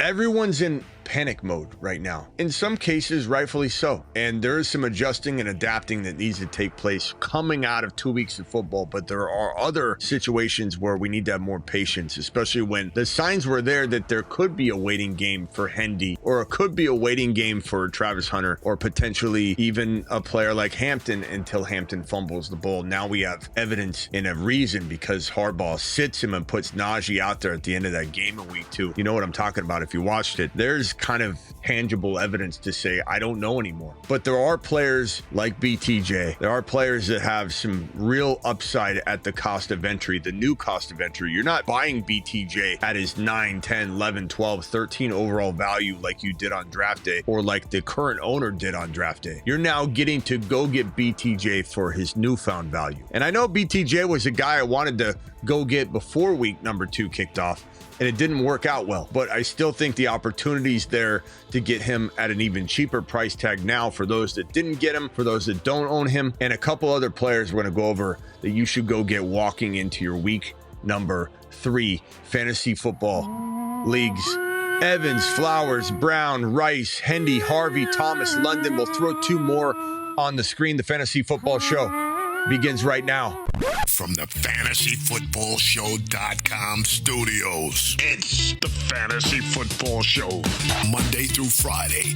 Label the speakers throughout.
Speaker 1: Everyone's in panic mode right now. In some cases, rightfully so. And there is some adjusting and adapting that needs to take place coming out of 2 weeks of football. But there are other situations where we need to have more patience, especially when the signs were there that there could be a waiting game for Hendy, or it could be a waiting game for Travis Hunter, or potentially even a player like Hampton until Hampton fumbles the ball. Now we have evidence and a reason, because Harbaugh sits him and puts Najee out there at the end of that game in week 2. You know what I'm talking about if you watched it. There's kind of tangible evidence to say, I don't know anymore. But there are players like BTJ. There are players that have some real upside at the cost of entry, the new cost of entry. You're not buying BTJ at his 9, 10, 11, 12, 13 overall value like you did on draft day, or like the current owner did on draft day. You're now getting to go get BTJ for his newfound value. And I know BTJ was a guy I wanted to go get before week number 2 kicked off, and it didn't work out well. But I still think the opportunity's there to get him at an even cheaper price tag now for those that didn't get him, for those that don't own him, and a couple other players we're going to go over that you should go get walking into your week number 3 fantasy football leagues. Evans, Flowers, Brown, Rice, Hendy, Harvey, Thomas, London. We'll throw 2 more on the screen. The Fantasy Football Show begins right now.
Speaker 2: From the FantasyFootballShow.com studios, it's the Fantasy Football Show. Monday through Friday,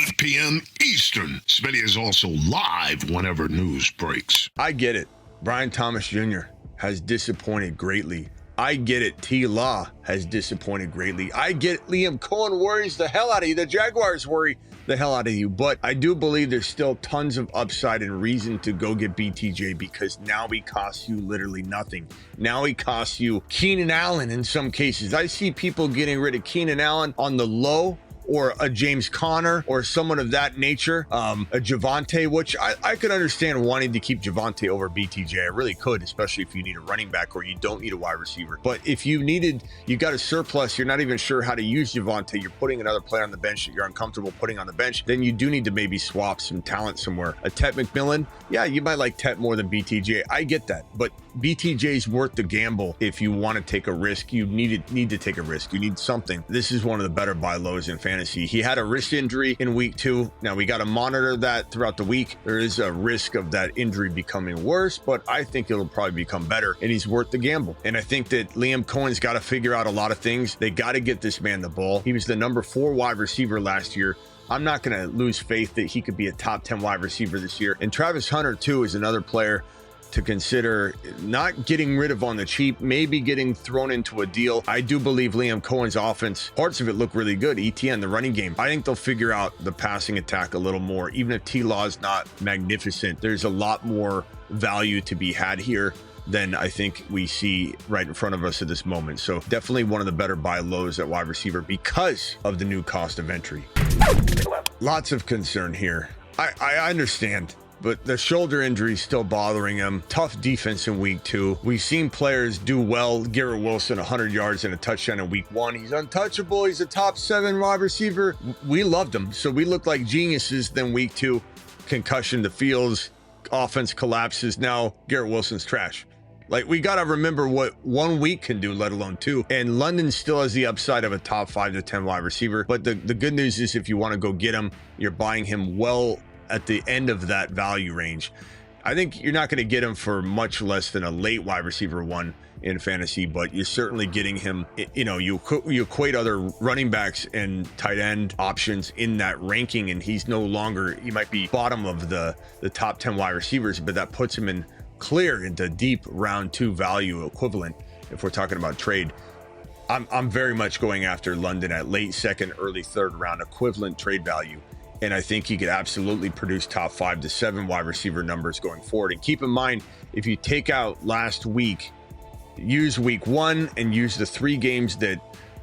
Speaker 2: 8 p.m. Eastern. Smitty is also live whenever news breaks.
Speaker 1: I get it. Brian Thomas Jr. has disappointed greatly. I get it. T. Law has disappointed greatly. I get Liam Cohen worries the hell out of you. The Jaguars worry the hell out of you. But I do believe there's still tons of upside and reason to go get BTJ, because now he costs you literally nothing. Now he costs you Keenan Allen in some cases. I see people getting rid of Keenan Allen on the low, or a James Conner, or someone of that nature, a Javonte, which I could understand wanting to keep Javonte over BTJ. I really could, especially if you need a running back or you don't need a wide receiver. But if you got a surplus, you're not even sure how to use Javonte, you're putting another player on the bench that you're uncomfortable putting on the bench, then you do need to maybe swap some talent somewhere. A Tet McMillan, yeah, you might like Tet more than BTJ. I get that, but BTJ's worth the gamble. If you want to take a risk, you need to take a risk. You need something. This is one of the better buy lows in fantasy. He had a wrist injury in week 2. Now we got to monitor that throughout the week. There is a risk of that injury becoming worse, but I think it'll probably become better, and he's worth the gamble. And I think that Liam Cohen's got to figure out a lot of things. They got to get this man the ball. He was the number 4 wide receiver last year. I'm not going to lose faith that he could be a top 10 wide receiver this year. And Travis Hunter too is another player to consider not getting rid of on the cheap, maybe getting thrown into a deal. I do believe Liam Cohen's offense, parts of it look really good. ETN, the running game, I think they'll figure out the passing attack a little more. Even if T-Law is not magnificent, there's a lot more value to be had here than I think we see right in front of us at this moment. So definitely one of the better buy lows at wide receiver because of the new cost of entry. Lots of concern here. I understand, but the shoulder injury is still bothering him. Tough defense in week 2. We've seen players do well. Garrett Wilson, 100 yards and a touchdown in week 1. He's untouchable. He's a top 7 wide receiver. We loved him. So we look like geniuses. Then week 2, concussion to Fields, offense collapses. Now Garrett Wilson's trash. Like, we got to remember what 1 week can do, let alone 2. And London still has the upside of a top 5 to 10 wide receiver. But the good news is, if you want to go get him, you're buying him well at the end of that value range. I think you're not going to get him for much less than a late wide receiver 1 in fantasy, but you're certainly getting him. You know, you equate other running backs and tight end options in that ranking, and he's no longer, he might be bottom of the top 10 wide receivers, but that puts him in clear into deep round 2 value equivalent if we're talking about trade. I'm very much going after London at late 2nd, early 3rd round equivalent trade value. And I think he could absolutely produce top 5 to 7 wide receiver numbers going forward. And keep in mind, if you take out last week, use week 1 and use the 3 games that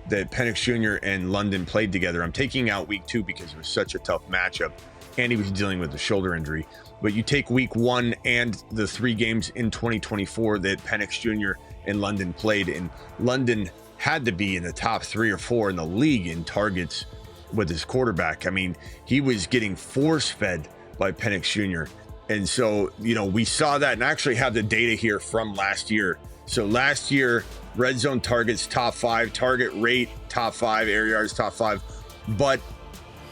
Speaker 1: Penix Jr. and London played together. I'm taking out week 2 because it was such a tough matchup and he was dealing with a shoulder injury. But you take week 1 and the 3 games in 2024 that Penix Jr. and London played, and London had to be in the top 3 or 4 in the league in targets with his quarterback. I mean, he was getting force-fed by Penix Jr. And so, you know, we saw that, and I actually have the data here from last year So last year, red zone targets, top 5, target rate, top 5, air yards, top 5. But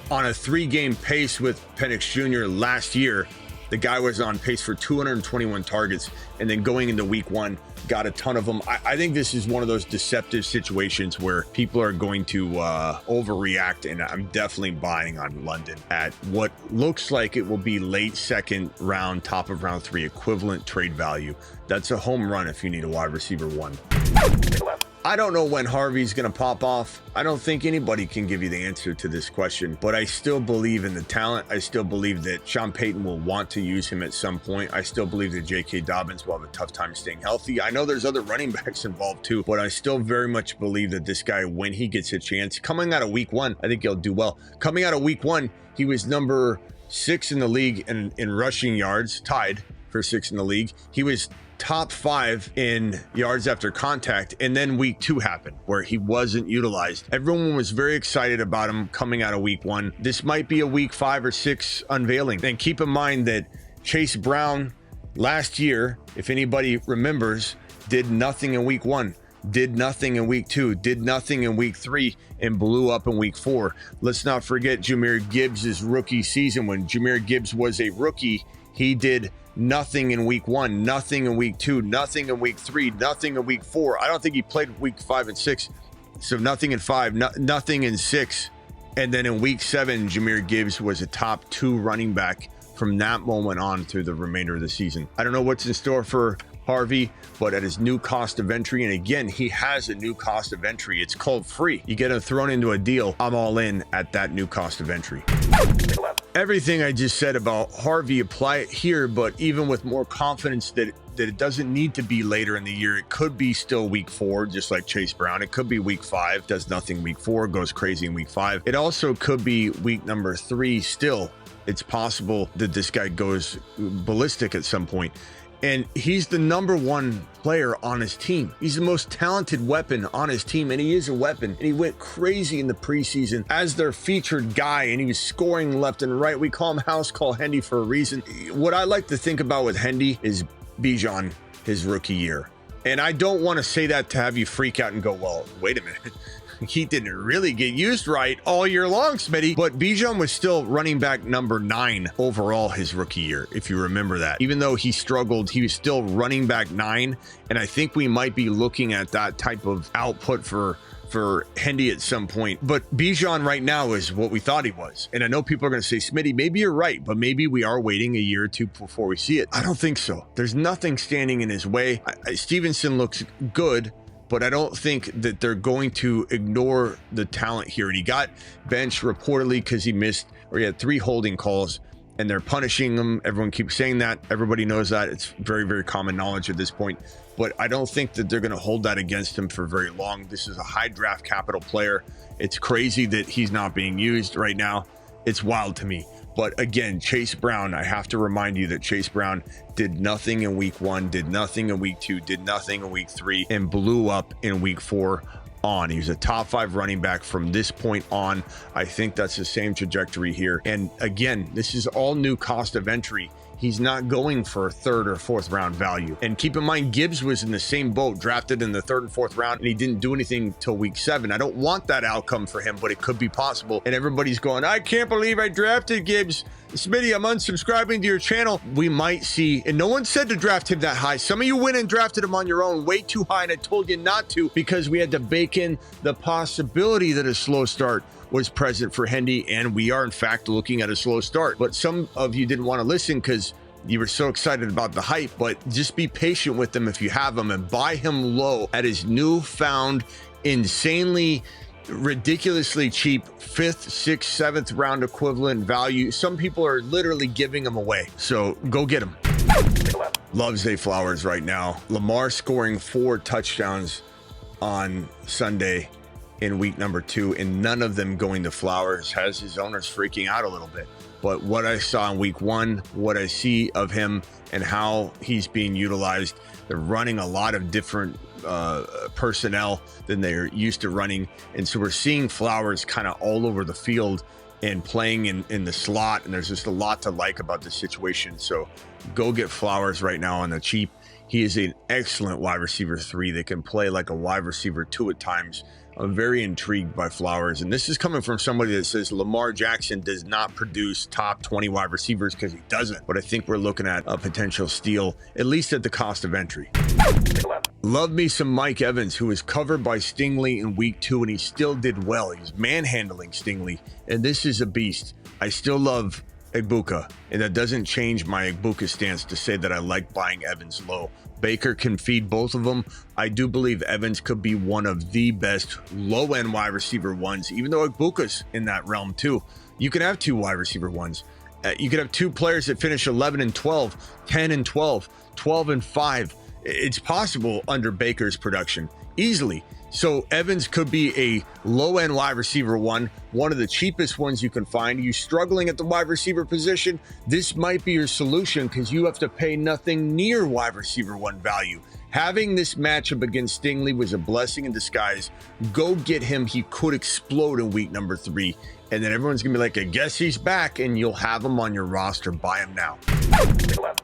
Speaker 1: on a 3-game pace with Penix Jr. last year, the guy was on pace for 221 targets, and then going into week 1, got a ton of them. I think this is one of those deceptive situations where people are going to overreact, and I'm definitely buying on London at what looks like it will be late second round, top of round 3 equivalent trade value. That's a home run if you need a wide receiver 1. I don't know when Harvey's going to pop off. I don't think anybody can give you the answer to this question, but I still believe in the talent. I still believe that Sean Payton will want to use him at some point. I still believe that J.K. Dobbins will have a tough time staying healthy. I know there's other running backs involved too, but I still very much believe that this guy, when he gets a chance, coming out of week 1, I think he'll do well. Coming out of week 1, he was number 6 in the league in rushing yards, tied for 6 in the league. He was top 5 in yards after contact, and then week 2 happened where he wasn't utilized. Everyone was very excited about him coming out of week 1. This might be a week 5 or 6 unveiling. And keep in mind that Chase Brown last year, if anybody remembers, did nothing in week 1, did nothing in week 2, did nothing in week 3, and blew up in week 4. Let's not forget Jahmyr Gibbs' rookie season. When Jahmyr Gibbs was a rookie, he did nothing in week 1, nothing in week 2, nothing in week 3, nothing in week 4. I don't think he played week 5 and 6. So nothing in 5, nothing in 6. And then in week 7, Jahmyr Gibbs was a top 2 running back from that moment on through the remainder of the season. I don't know what's in store for Harvey, but at his new cost of entry, and again, he has a new cost of entry. It's called free. You get him thrown into a deal. I'm all in at that new cost of entry. Everything I just said about Harvey, apply it here, but even with more confidence that it doesn't need to be later in the year. It could be still week 4, just like Chase Brown. It could be week 5, does nothing week 4, goes crazy in week 5. It also could be week number 3 still. It's possible that this guy goes ballistic at some point. And he's the number 1 player on his team. He's the most talented weapon on his team, and he is a weapon. And he went crazy in the preseason as their featured guy, and he was scoring left and right. We call him House Call Hendy for a reason. What I like to think about with Hendy is Bijan, his rookie year. And I don't want to say that to have you freak out and go, well, wait a minute. He didn't really get used right all year long, Smitty. But Bijan was still running back number 9 overall his rookie year, if you remember that. Even though he struggled, he was still running back 9. And I think we might be looking at that type of output for Hendy at some point. But Bijan right now is what we thought he was. And I know people are going to say, Smitty, maybe you're right, but maybe we are waiting a year or 2 before we see it. I don't think so. There's nothing standing in his way. Stevenson looks good, but I don't think that they're going to ignore the talent here. And he got benched reportedly because he had 3 holding calls, and they're punishing him. Everyone keeps saying that. Everybody knows that. It's very, very common knowledge at this point. But I don't think that they're going to hold that against him for very long. This is a high draft capital player. It's crazy that he's not being used right now. It's wild to me. But again, Chase Brown, I have to remind you that Chase Brown did nothing in week 1, did nothing in week 2, did nothing in week 3, and blew up in week 4 on. He's a top 5 running back from this point on. I think that's the same trajectory here. And again, this is all new cost of entry. He's not going for 3rd or 4th round value. And keep in mind, Gibbs was in the same boat, drafted in the 3rd and 4th round, and he didn't do anything till week 7. I don't want that outcome for him, but it could be possible. And everybody's going, I can't believe I drafted Gibbs. Smitty, I'm unsubscribing to your channel. We might see, and no one said to draft him that high. Some of you went and drafted him on your own way too high, and I told you not to because we had to bake in the possibility that a slow start was present for Hendy, and we are in fact looking at a slow start. But some of you didn't want to listen because you were so excited about the hype. But just be patient with him if you have him, and buy him low at his newfound, insanely, ridiculously cheap 5th, 6th, 7th round equivalent value. Some people are literally giving him away, so go get him. Love Zay Flowers right now. Lamar scoring 4 touchdowns on Sunday in week number 2, and none of them going to Flowers has his owners freaking out a little bit. But what I saw in week 1, what I see of him and how he's being utilized, they're running a lot of different personnel than they're used to running. And so we're seeing Flowers kind of all over the field and playing in the slot. And there's just a lot to like about this situation. So go get Flowers right now on the cheap. He is an excellent wide receiver 3 that can play like a wide receiver 2 at times. I'm very intrigued by Flowers, and this is coming from somebody that says Lamar Jackson does not produce top 20 wide receivers, because he doesn't. But I think we're looking at a potential steal, at least at the cost of entry. Love me some Mike Evans, who was covered by Stingley in week 2, and he still did well. He's manhandling Stingley, and this is a beast. I still love Egbuka, and that doesn't change my Egbuka stance to say that I like buying Evans low. Baker can feed both of them. I do believe Evans could be one of the best low-end wide receiver ones, even though Egbuka's in that realm too. You can have 2 wide receiver ones. You could have 2 players that finish 11 and 12, 10 and 12, 12 and 5. It's possible under Baker's production, easily. So Evans could be a low-end wide receiver one of the cheapest ones you can find. You struggling at the wide receiver position, this might be your solution, because you have to pay nothing near wide receiver 1 value. Having this matchup against Stingley was a blessing in disguise. Go get him. He could explode in week number 3. And then everyone's going to be like, I guess he's back, and you'll have him on your roster. Buy him now.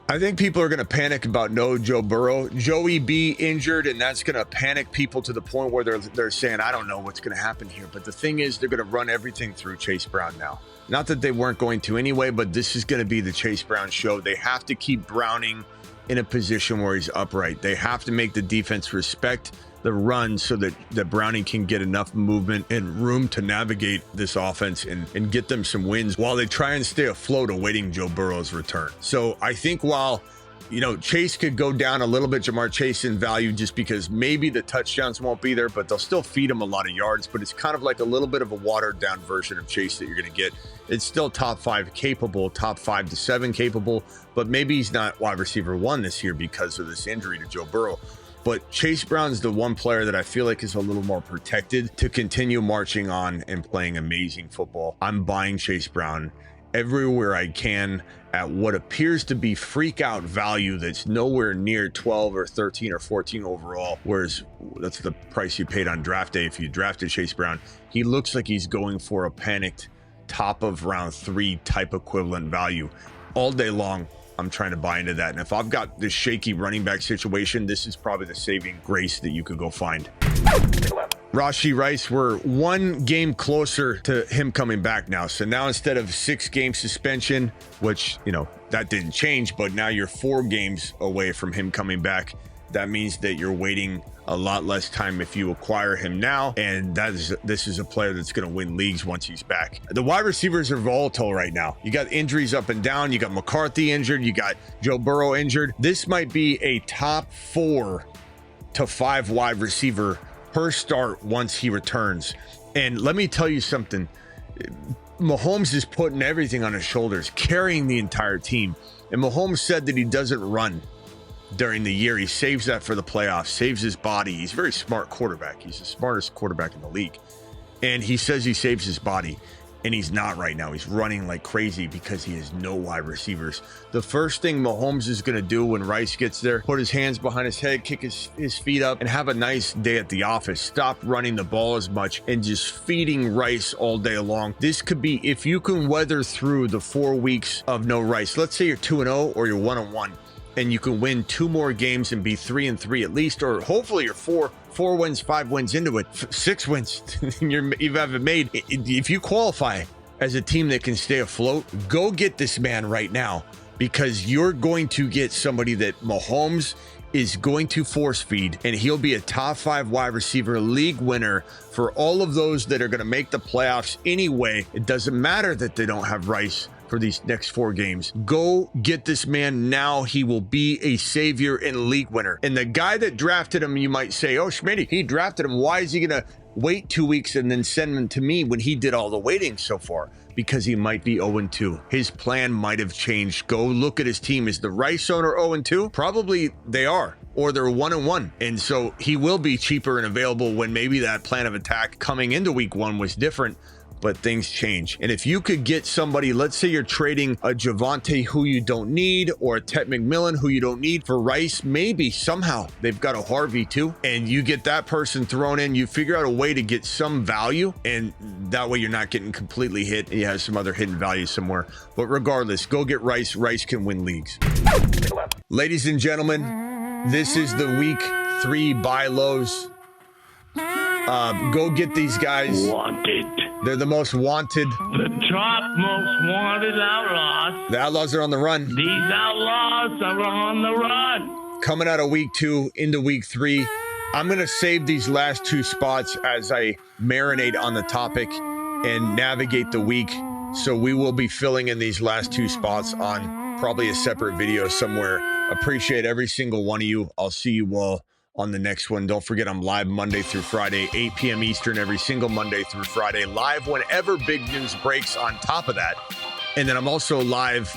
Speaker 1: I think people are going to panic about no Joe Burrow. Joey B injured, and that's going to panic people to the point where they're saying, I don't know what's going to happen here. But the thing is, they're going to run everything through Chase Brown now. Not that they weren't going to anyway, but this is going to be the Chase Brown show. They have to keep Browning in a position where he's upright. They have to make the defense respect the run so that Browning can get enough movement and room to navigate this offense and get them some wins while they try and stay afloat awaiting Joe Burrow's return. So I think while, Chase could go down a little bit, Jamar Chase in value, just because maybe the touchdowns won't be there, but they'll still feed him a lot of yards. But it's kind of like a little bit of a watered down version of Chase that you're going to get. It's still top 5 capable, top 5 to 7 capable, but maybe he's not wide receiver 1 this year because of this injury to Joe Burrow. But Chase Brown's the one player that I feel like is a little more protected to continue marching on and playing amazing football. I'm buying Chase Brown everywhere I can at what appears to be freak out value that's nowhere near 12 or 13 or 14 overall, whereas that's the price you paid on draft day if you drafted Chase Brown. He looks like he's going for a panicked top of round 3 type equivalent value all day long. I'm trying to buy into that. And if I've got this shaky running back situation, this is probably the saving grace that you could go find. Rashee Rice, we're 1 game closer to him coming back now. So now instead of 6-game suspension, which, that didn't change, but now you're 4 games away from him coming back. That means that you're waiting a lot less time if you acquire him now, and this is a player that's going to win leagues once he's back. The wide receivers are volatile right now. You got injuries up and down. You got McCarthy injured. You got Joe Burrow injured. This might be a top 4 to 5 wide receiver per start once he returns. And let me tell you something. Mahomes is putting everything on his shoulders, carrying the entire team. And Mahomes said that he doesn't run during the year. He saves that for the playoffs, saves his body. He's a very smart quarterback. He's the smartest quarterback in the league. And he says he saves his body, and he's not right now. He's running like crazy because he has no wide receivers. The first thing Mahomes is going to do when Rice gets there, put his hands behind his head, kick his feet up, and have a nice day at the office. Stop running the ball as much and just feeding Rice all day long. This could be, if you can weather through the 4 weeks of no Rice, let's say you're 2-0 or you're 1-1, and you can win 2 more games and be 3-3 at least, or hopefully you're 4 wins, 5 wins into it, 6 wins you haven't made. If you qualify as a team that can stay afloat, go get this man right now, because you're going to get somebody that Mahomes is going to force feed, and he'll be a top 5 wide receiver league winner for all of those that are going to make the playoffs anyway. It doesn't matter that they don't have Rice for these next 4 games. Go get this man now. He will be a savior and league winner. And the guy that drafted him, you might say, oh, Smitty, he drafted him. Why is he going to wait 2 weeks and then send him to me when he did all the waiting so far? Because he might be 0-2. His plan might have changed. Go look at his team. Is the Rice owner 0-2? Probably they are, or they're 1-1. And so he will be cheaper and available when maybe that plan of attack coming into week 1 was different. But things change. And if you could get somebody, let's say you're trading a Javonte who you don't need, or a Ted McMillan who you don't need for Rice, maybe somehow they've got a Harvey too, and you get that person thrown in, you figure out a way to get some value, and that way you're not getting completely hit and you have some other hidden value somewhere. But regardless, go get Rice. Rice can win leagues. Ladies and gentlemen, This is the week 3 buy lows. Go get these guys.
Speaker 3: Wanted.
Speaker 1: They're the most wanted.
Speaker 3: The top most wanted outlaws.
Speaker 1: The Outlaws are on the run.
Speaker 3: These outlaws are on the run.
Speaker 1: Coming out of week 2 into week 3. I'm going to save these last 2 spots as I marinate on the topic and navigate the week. So we will be filling in these last 2 spots on probably a separate video somewhere. Appreciate every single one of you. I'll see you all on the next one. Don't forget, I'm live Monday through Friday, 8 p.m. Eastern, every single Monday through Friday, live whenever big news breaks on top of that. And then I'm also live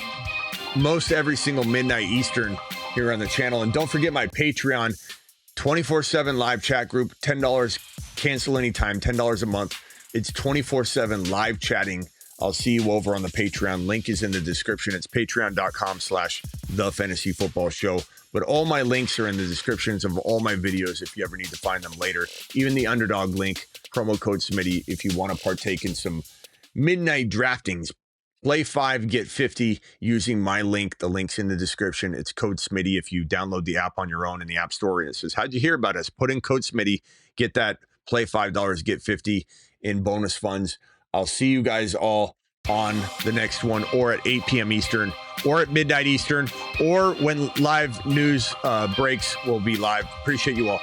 Speaker 1: most every single midnight Eastern here on the channel. And don't forget my Patreon, 24/7 live chat group, $10, cancel anytime, $10 a month. It's 24/7 live chatting. I'll see you over on the Patreon. Link is in the description. It's patreon.com/The Fantasy Football Show. But all my links are in the descriptions of all my videos if you ever need to find them later. Even the underdog link, promo code Smitty, if you want to partake in some midnight draftings. Play 5, get 50 using my link. The link's in the description. It's code Smitty if you download the app on your own in the App Store. And it says, how'd you hear about us? Put in code Smitty, get that, play $5, get 50 in bonus funds. I'll see you guys all on the next one, or at 8 p.m. Eastern, or at midnight Eastern, or when live news breaks, we'll be live. Appreciate you all.